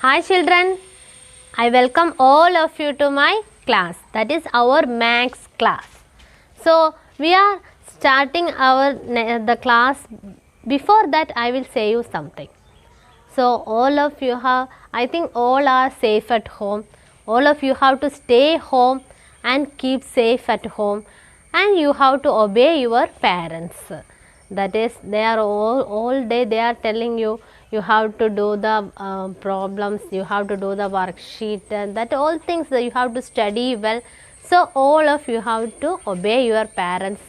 Hi children, I welcome all of you to my class, that is our maths class. So we are starting the class. Before that I will say you something. So all of you have, I think all are safe at home. All of you have to stay home and keep safe at home, and you have to obey your parents. That is, they are all day they are telling you, you have to do the problems, you have to do the worksheet, and that all things that you have to study well. So all of you have to obey your parents,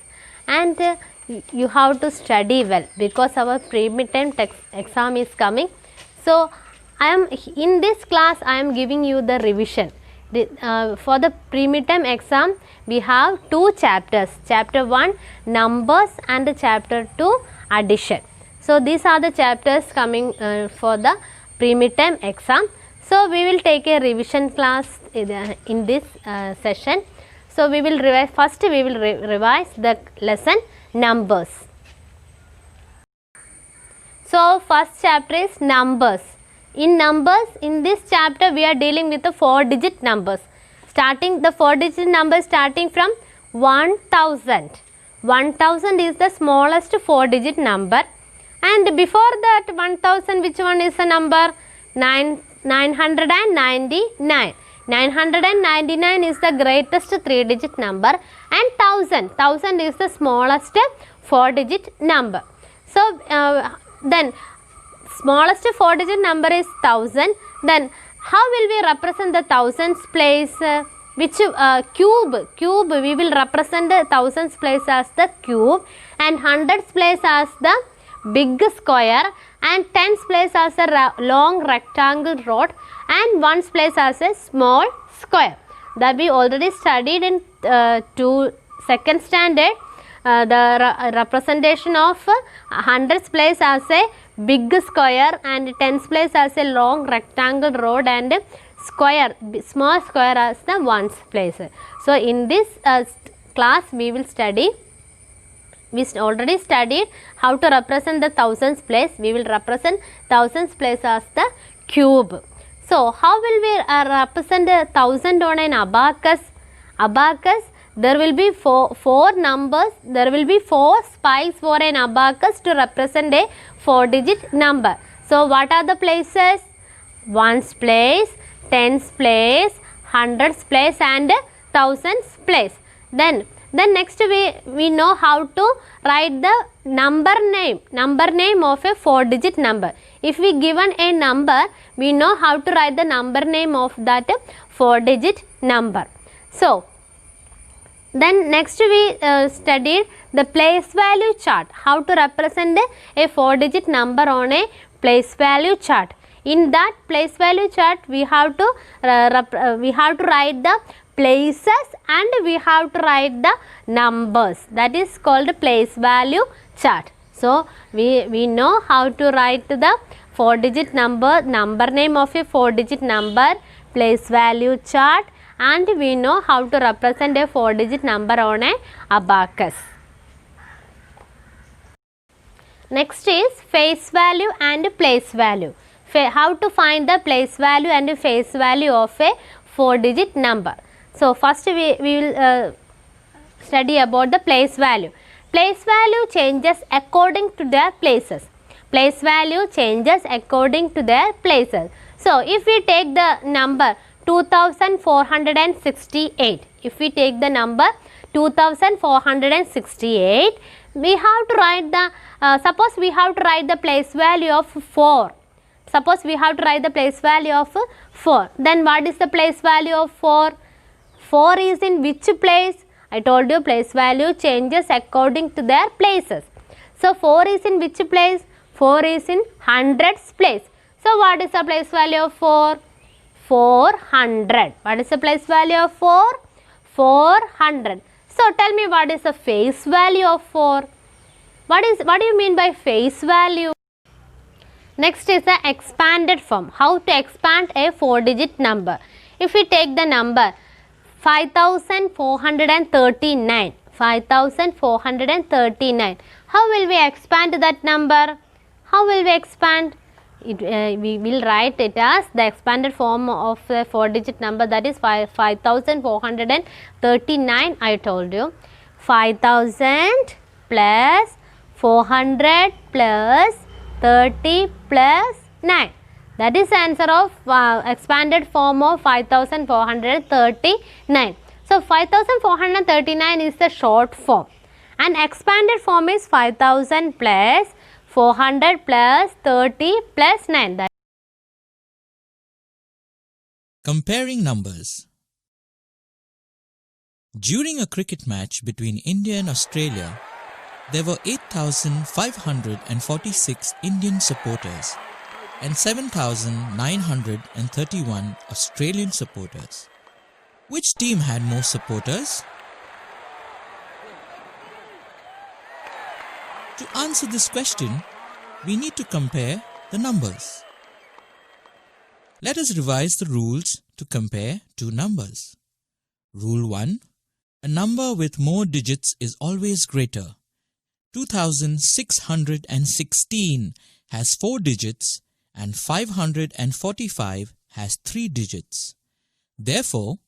and you have to study well, because our pre-midterm exam is coming. So I am in this class, I am giving you the revision. For the pre-midterm exam we have two chapters, chapter 1 numbers and chapter 2 addition. So these are the chapters coming for the pre-midterm exam. So we will take a revision class in this session. So we will revise, first we will revise the lesson numbers. So first chapter is numbers. In numbers, in this chapter we are dealing with the 4-digit numbers. Starting the 4-digit number starting from 1000. 1000 is the smallest 4-digit number, and before that 1000, which one is the number? 999. 999 is the greatest 3-digit number, and 1000 is the smallest 4-digit number. So then smallest 4-digit number is 1000. Then how will we represent the thousands place? Which cube we will represent the thousands place as the cube, and hundreds place as the big square, and tens place as a long rectangle rod, and ones place as a small square. That we already studied in second standard. The representation of hundreds place as a big square, and tens place as a long rectangle rod, and square, small square as the ones place. So in this class we will study, we already studied how to represent the thousands place. We will represent thousands place as the cube. So how will we represent the 1000 on an abacus? Abacus, there will be four numbers, there will be 4 spikes for an abacus to represent a 4-digit number. So what are the places? Ones place, tens place, hundreds place, and thousands place. Then next we know how to write the number name of a 4-digit number. If we given a number, we know how to write the number name of that 4-digit number. So then next we studied the place value chart, how to represent a 4-digit number on a place value chart. In that place value chart we have to write the places, and we have to write the numbers. That is called place value chart. So we know how to write the 4-digit number name of a 4-digit number, place value chart, and we know how to represent a 4-digit number on a abacus. Next is face value and place value. How to find the place value and face value of a 4-digit number. So first we will study about the place value. Place value changes according to their places. Place value changes according to their places. So if we take the number 2468, if we take the number 2468, we have to write the suppose we have to write the place value of 4. Suppose we have to write the place value of 4. Then what is the place value of 4? 4 is in which place? I told you place value changes according to their places. So 4 is in which place? 4 is in hundreds place. So what is the place value of 4? 400. What is the place value of 4? 400. So tell me, what is the face value of 4? What do you mean by face value? Next is the expanded form. How to expand a 4-digit number. If we take the number 5439, 5439, how will we expand that number? How will we expand? we will write it as the expanded form of a 4-digit number, that is 5439. I told you 5000 plus 400 plus 30 plus 9. That is the answer of expanded form of 5439. So 5439 is the short form, and expanded form is 5000 plus 400 plus 30 plus 9. That Comparing numbers. During a cricket match between India and Australia, there were 8,546 Indian supporters and 7,931 Australian supporters. Which team had more supporters? To answer this question, we need to compare the numbers. Let us revise the rules to compare two numbers. Rule 1. A number with more digits is always greater. 2616 has 4 digits and 545 has 3 digits. Therefore,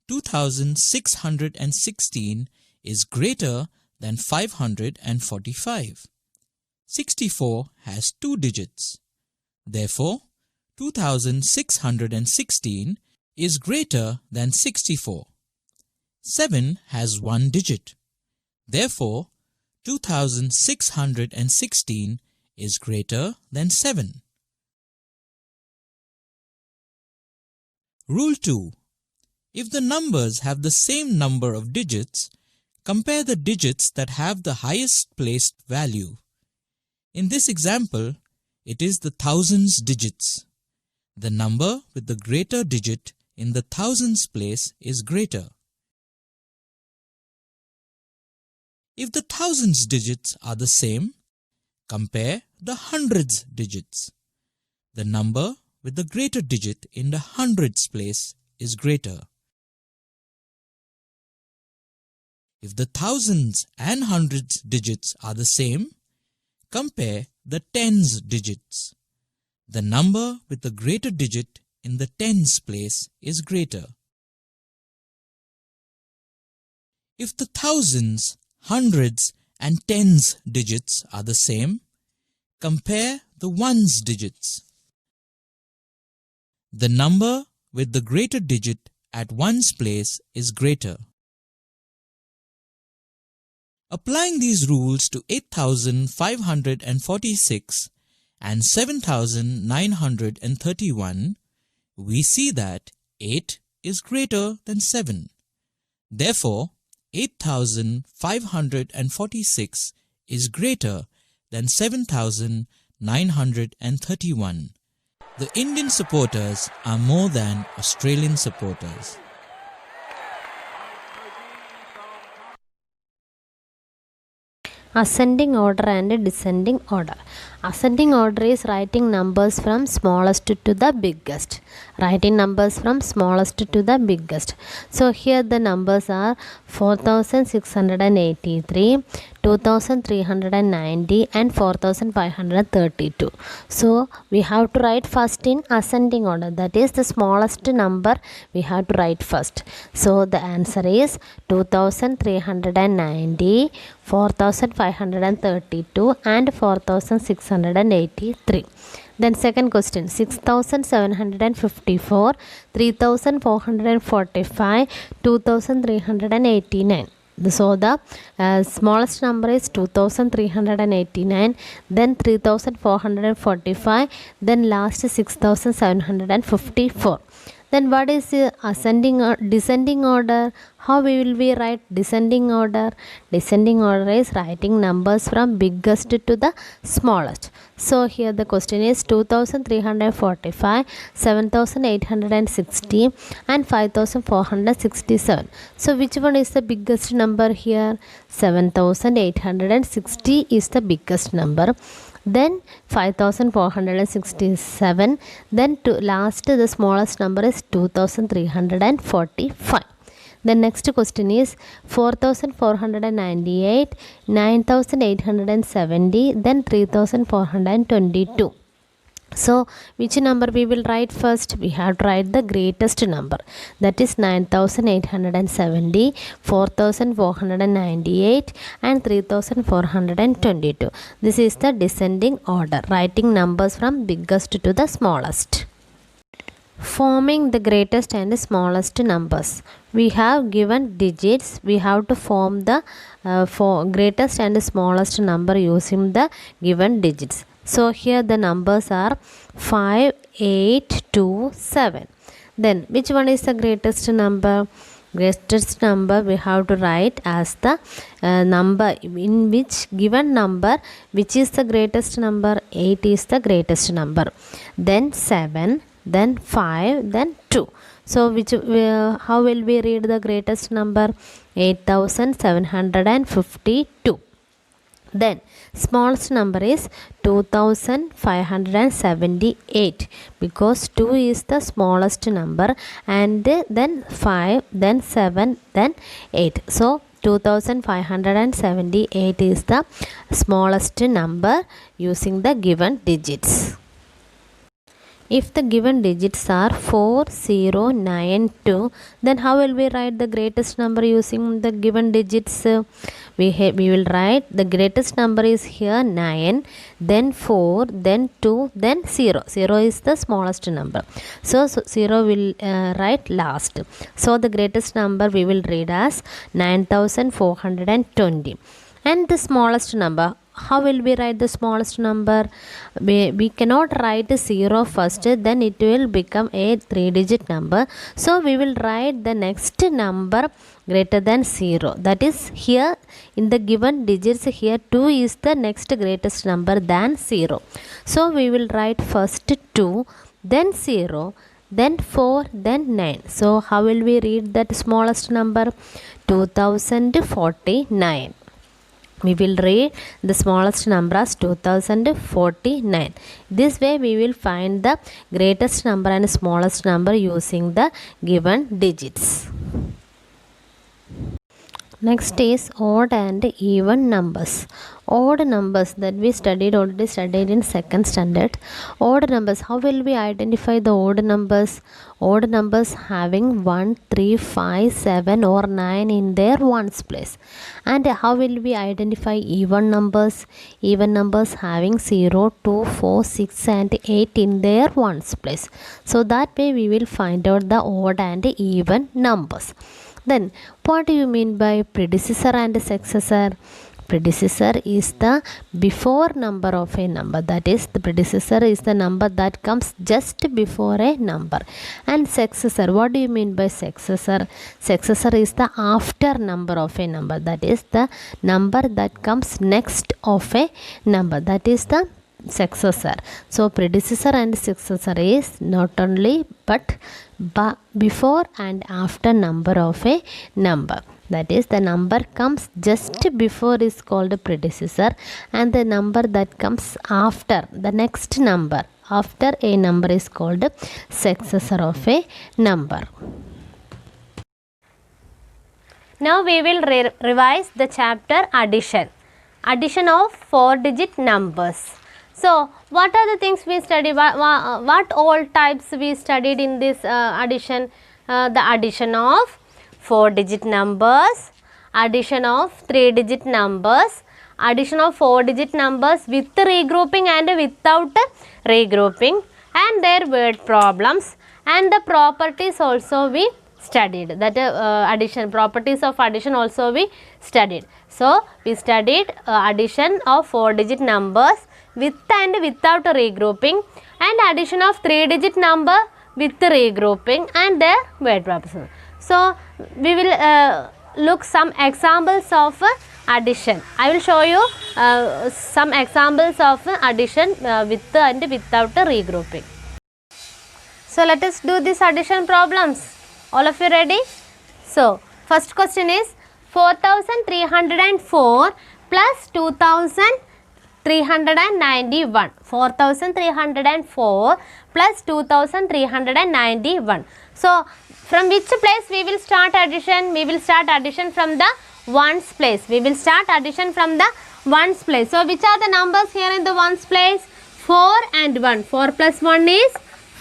2616 is greater than 545. 64 has 2 digits. Therefore, 2616 is greater than 64. 7 has 1 digit. Therefore, 2616 is greater than 7. Rule 2. If the numbers have the same number of digits, compare the digits that have the highest placed value. In this example, it is the thousands digits. The number with the greater digit in the thousands place is greater. If the thousands digits are the same, compare the hundreds digits. The number with the greater digit in the hundreds place is greater. If the thousands and hundreds digits are the same, compare the tens digits. The number with the greater digit in the tens place is greater. If the thousands, hundreds and tens digits are the same, compare the ones digits. The number with the greater digit at ones place is greater. Applying these rules to 8,546 and 7,931, we see that 8 is greater than 7. Therefore, 8,546 is greater than 7,931. The Indian supporters are more than Australian supporters. Ascending order and descending order. Ascending order is writing numbers from smallest to the biggest. Writing numbers from smallest to the biggest. So here the numbers are 4,683, 2,390 and 4,532. So we have to write first in ascending order. That is the smallest number we have to write first. So the answer is 2,390, 4,532 and 4,683. Then second question, 6,754, 3,445, 2,389. So the smallest number is 2,389, then 3,445, then last 6,754. Then what is ascending or descending order? How we will be write descending order? Descending order is writing numbers from biggest to the smallest. So here the question is 2,345, 7,860 and 5,467. So which one is the biggest number here? 7,860 is the biggest number. Then 5,467. Then last the smallest number is 2,345. The next question is 4,498, 9,870, then 3,422. So which number we will write first? We have to write the greatest number, that is 9870, 4498 and 3422. This is the descending order, writing numbers from biggest to the smallest. Forming the greatest and smallest numbers. We have given digits. We have to form the greatest and smallest number using the given digits. So here the numbers are 5, 8, 2, 7. Then which one is the greatest number? Greatest number we have to write as the number in which given number, which is the greatest number? 8 is the greatest number. Then 7. Then 5, then 2. So which how will we read the greatest number? 8752. Then smallest number is 2578, because 2 is the smallest number, and then 5, then 7, then 8. So 2578 is the smallest number using the given digits. If the given digits are 4092, then how will we write the greatest number using the given digits? We will write the greatest number is here 9, then 4, then 2, then 0. 0 is the smallest number. So 0 will write last. So the greatest number we will read as 9420. And the smallest number, how will we write the smallest number? We cannot write 0 first, then it will become a 3-digit number. So we will write the next number greater than 0. That is, here in the given digits, here 2 is the next greatest number than 0. So we will write first 2, then 0, then 4, then 9. So how will we read that smallest number? 2049. We will read the smallest number as 2049. This way we will find the greatest number and smallest number using the given digits. Next is odd and even numbers. Odd numbers that we already studied in second standard. Odd numbers, how will we identify the odd numbers? Odd numbers having 1, 3, 5, 7 or 9 in their ones place. And how will we identify even numbers? Even numbers having 0, 2, 4, 6 and 8 in their ones place. So that way we will find out the odd and even numbers. Then what do you mean by predecessor and successor? Predecessor is the before number of a number, that is, the predecessor is the number that comes just before a number. And successor, what do you mean by successor? Successor is the after number of a number, that is, the number that comes next of a number, that is the successor. So predecessor and successor is not only but before and after number of a number. That is, the number comes just before is called predecessor, and the number that comes after, the next number after a number, is called successor of a number. Now we will revise the chapter addition. Addition of 4-digit numbers. So what are the things we studied? What all types we studied in this addition? The addition of 4-digit numbers, addition of 3-digit numbers, addition of 4-digit numbers with regrouping and without regrouping, and their word problems, and the properties also we studied. That addition, properties of addition also we studied. So we studied addition of 4-digit numbers with and without regrouping, and addition of 3-digit number with regrouping and their word problems. So we will look some examples of addition. I will show you some examples of addition with and without regrouping. So let us do this addition problems. All of you ready? So first question is 4304 plus 2391. 4304 plus 2391. So from which place we will start addition? We will start addition from the ones place. We will start addition from the ones place. So which are the numbers here in the ones place? 4 and 1. 4 plus 1 is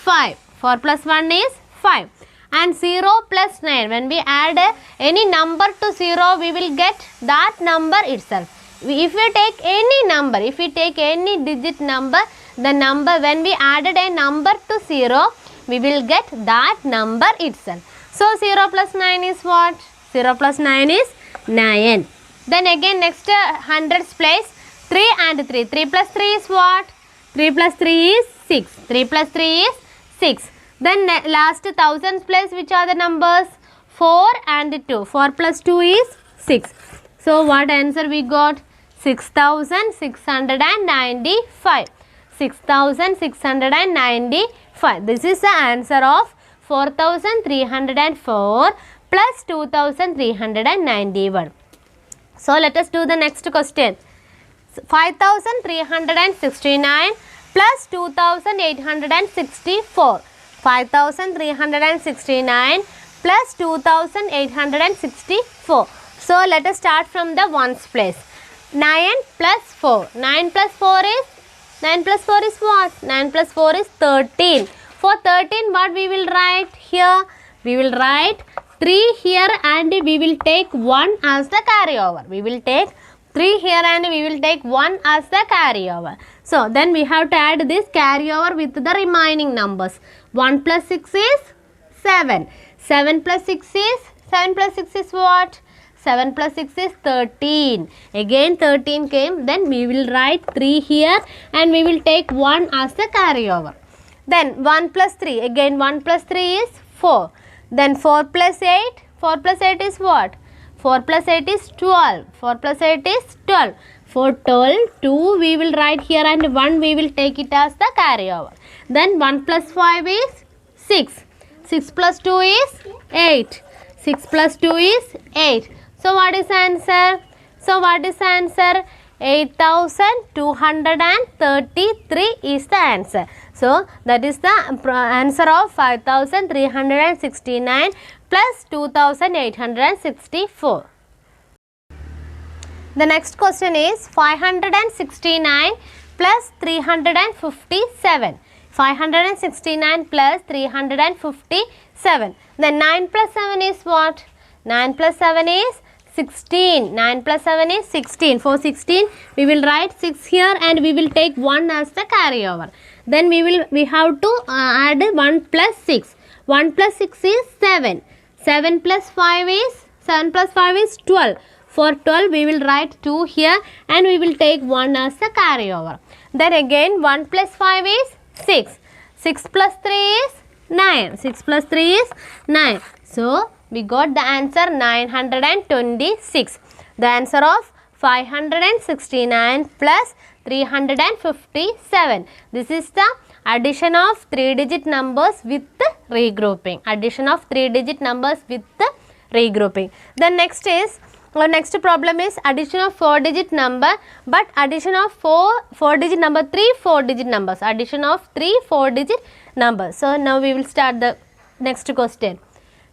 5. 4 plus 1 is 5. And 0 plus 9. When we add any number to 0, we will get that number itself. If we take any number, if we take any digit number, the number, when we added a number to 0, we will get that number itself. So 0 plus 9 is what? 0 plus 9 is 9. Then again next hundreds place, 3 and 3. 3 plus 3 is what? 3 plus 3 is 6. 3 plus 3 is 6. Then last thousands place, which are the numbers? 4 and 2. 4 plus 2 is 6. So what answer we got? 6,695. 6,695. This is the answer of 4,304 plus 2,391. So let us do the next question. 5,369 plus 2,864. 5,369 plus 2,864. So let us start from the ones place. 9 plus 4. 9 plus 4 is? 9 plus 4 is what? 9 plus 4 is 13. For 13, what we will write here? We will write 3 here and we will take 1 as the carryover. We will take 3 here and we will take 1 as the carryover. So then we have to add this carryover with the remaining numbers. 1 plus 6 is 7. 7 plus 6 is? 7 plus 6 is what? 7 plus 6 is 13. Again 13 came. Then we will write 3 here and we will take 1 as the carryover. Then 1 plus 3. Again 1 plus 3 is 4. Then 4 plus 8. 4 plus 8 is what? 4 plus 8 is 12. 4 plus 8 is 12. For 12, 2 we will write here and 1 we will take it as the carryover. Then 1 plus 5 is 6. 6 plus 2 is 8. 6 plus 2 is 8. So what is the answer? So what is the answer? 8,233 is the answer. So that is the answer of 5,369 plus 2,864. The next question is 569 plus 357. 569 plus 357. Then 9 plus 7 is what? 9 plus 7 is 16. 9 plus 7 is 16. For 16, we will write 6 here and we will take 1 as the carryover. Then we have to add 1 plus 6. 1 plus 6 is 7. 7 plus 5 is? 7 plus 5 is 12. For 12, we will write 2 here and we will take 1 as the carryover. Then again 1 plus 5 is 6. 6 plus 3 is 9. 6 plus 3 is 9. So we got the answer 926. The answer of 569 plus 357. This is the addition of 3-digit numbers with regrouping. Addition of 3-digit numbers with regrouping. The next is, our next problem is addition of 4-digit number, but addition of 4-digit number, 3 4-digit numbers. Addition of 3 4-digit numbers. So now we will start the next question.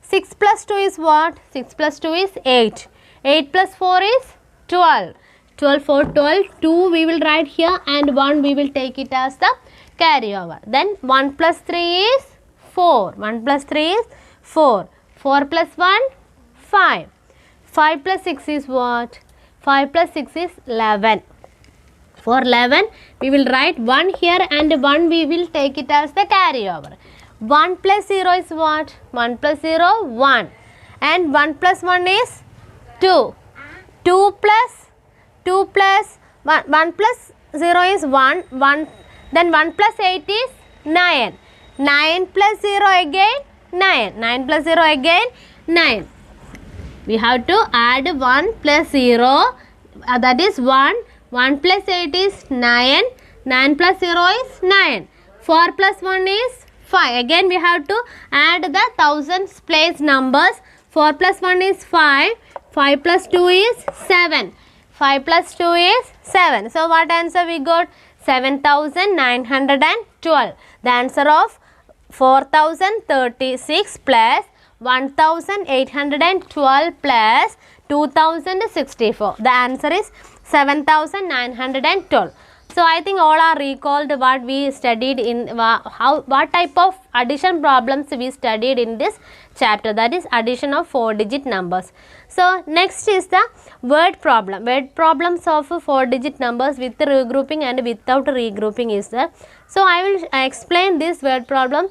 6 plus 2 is what? 6 plus 2 is 8. 8 plus 4 is 12. 12 for 12, 2 we will write here and 1 we will take it as the carryover. Then 1 plus 3 is 4. 1 plus 3 is 4. 4 plus 1, 5. 5 plus 6 is what? 5 plus 6 is 11. For 11, we will write 1 here and 1 we will take it as the carryover. 1 plus 0 is what? 1 plus 0, 1. And 1 plus 1 is 2. 2 plus 1 plus 0 is 1. Then 1 plus 8 is 9. 9 plus 0 again 9. 9 plus 0 again 9. We have to add 1 plus 0, that is 1. 1 plus 8 is 9. 9 plus 0 is 9. 4 plus 1 is 5. Again we have to add the thousands place numbers. 4 plus 1 is 5. 5 plus 2 is 7. 5 plus 2 is 7. So what answer we got? 7,912. The answer of 4,036 plus 1,812 plus 2,064. The answer is 7,912. So I think all are recalled what we studied in what type of addition problems we studied in this chapter, that is addition of 4-digit numbers. So next is the word problem. Word problems of 4-digit numbers with regrouping and without regrouping is there. So I will explain this word problem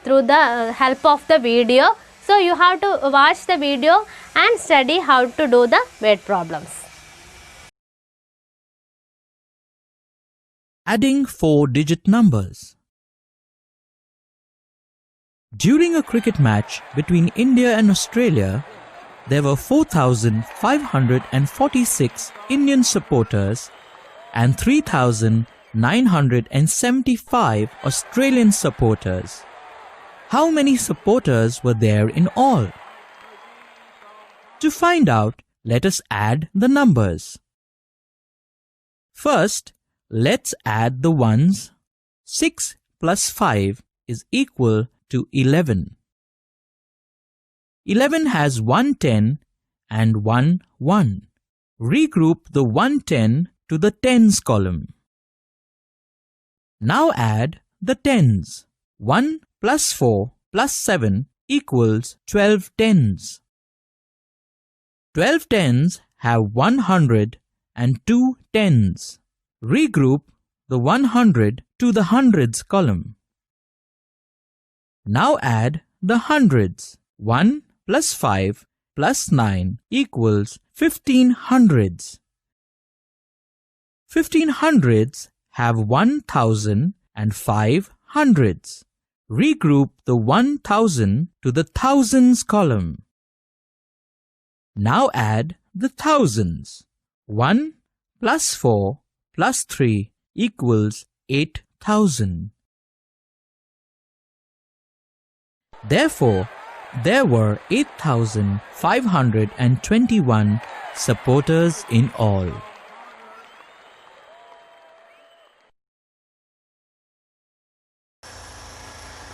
through the help of the video. So you have to watch the video and study how to do the word problems. Adding 4-digit numbers. During a cricket match between India and Australia, there were 4,546 Indian supporters and 3,975 Australian supporters. How many supporters were there in all? To find out, let us add the numbers. First, let's add the ones. 6 plus 5 is equal to 11. 11 has 1 10 and 1 1. Regroup the 1 10 to the tens column. Now add the tens. 1 plus 4 plus 7 equals 12 tens. 12 tens have 100 and 2 tens. Regroup the 100 to the hundreds column. Now add the hundreds. 1 plus 5 plus 9 equals 15 hundreds. 15 hundreds have 1,000 and 5 hundreds. Regroup the 1,000 to the thousands column. Now add the thousands. 1 plus 4 plus 3 equals 8,000. Therefore, there were 8,521 supporters in all.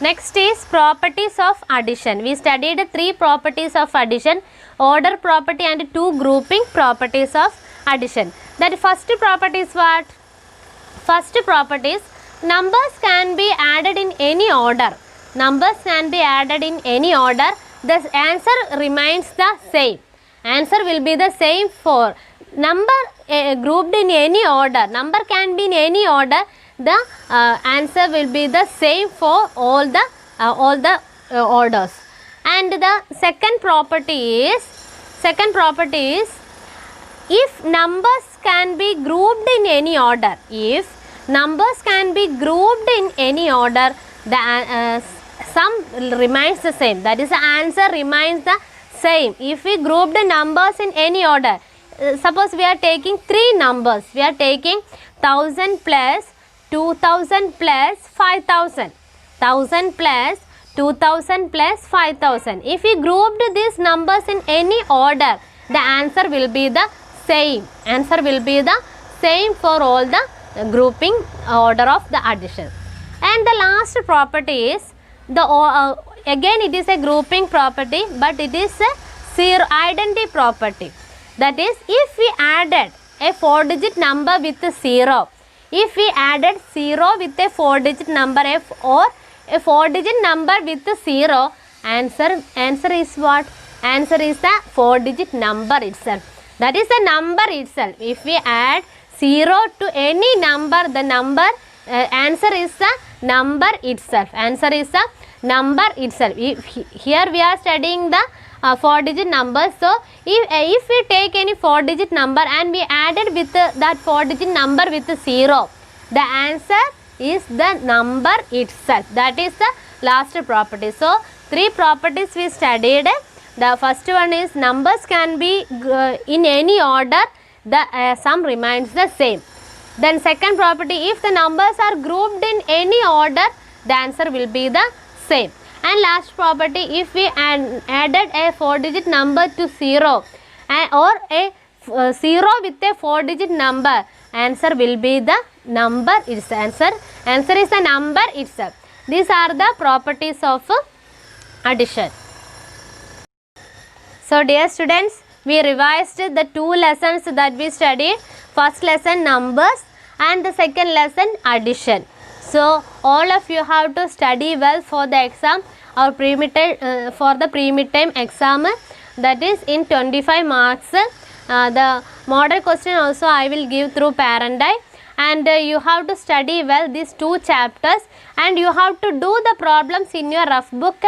Next is properties of addition. We studied 3 properties of addition, order property and 2 grouping properties of addition. That first property is what? First property is numbers can be added in any order. Numbers can be added in any order. The answer remains the same. Answer will be the same for number grouped in any order. Number can be in any order. The answer will be the same for all the orders. And the second property is if numbers can be grouped in any order. If numbers can be grouped in any order, the sum remains the same. That is, the answer remains the same. If we group the numbers in any order, suppose we are taking 3 numbers. We are taking 1000 plus 2000 plus 5000. 1000 plus 2000 plus 5000. If we grouped these numbers in any order, the answer will be the same. Answer will be the same for all the grouping order of the addition. And the last property is again it is a grouping property, but it is a zero identity property. That is, if we added a 4-digit number with 0, if we added 0 with a 4-digit number or a 4-digit number with 0, answer is what? Answer is the 4-digit number itself. That is the number itself. If we add 0 to any number, the number answer is the number itself. Answer is the number itself. Here we are studying the 4-digit numbers. So if we take any 4-digit number and we added with that 4-digit number with 0, the answer is the number itself. That is the last property. So 3 properties we studied. The first one is numbers can be in any order, the sum remains the same. Then second property, if the numbers are grouped in any order, the answer will be the same. And last property, if we added a 4-digit number to 0 or a 0 with a 4-digit number, answer will be the number itself. Answer is the number itself. These are the properties of addition. So dear students, we revised the 2 lessons that we studied. First lesson numbers and the second lesson addition. So all of you have to study well for the exam or for the pre-midterm exam, that is in 25 marks. The model question also I will give through Parenti, and you have to study well these 2 chapters, and you have to do the problems in your rough book.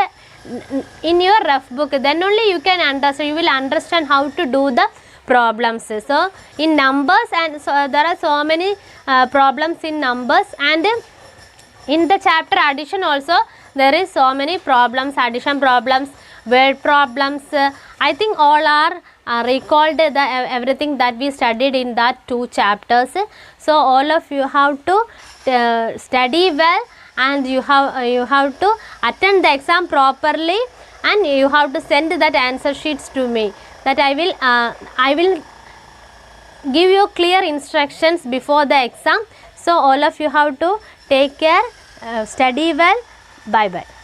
Then only you can understand, you will understand how to do the problems. So in numbers, and so there are so many problems in numbers, and in the chapter addition also there is so many problems, addition problems, word problems. I think all are recalled everything that we studied in that 2 chapters. So all of you have to study well, and you have to attend the exam properly, and you have to send that answer sheets to me, that I will give you clear instructions before the exam. So all of you have to take care, study well. Bye bye.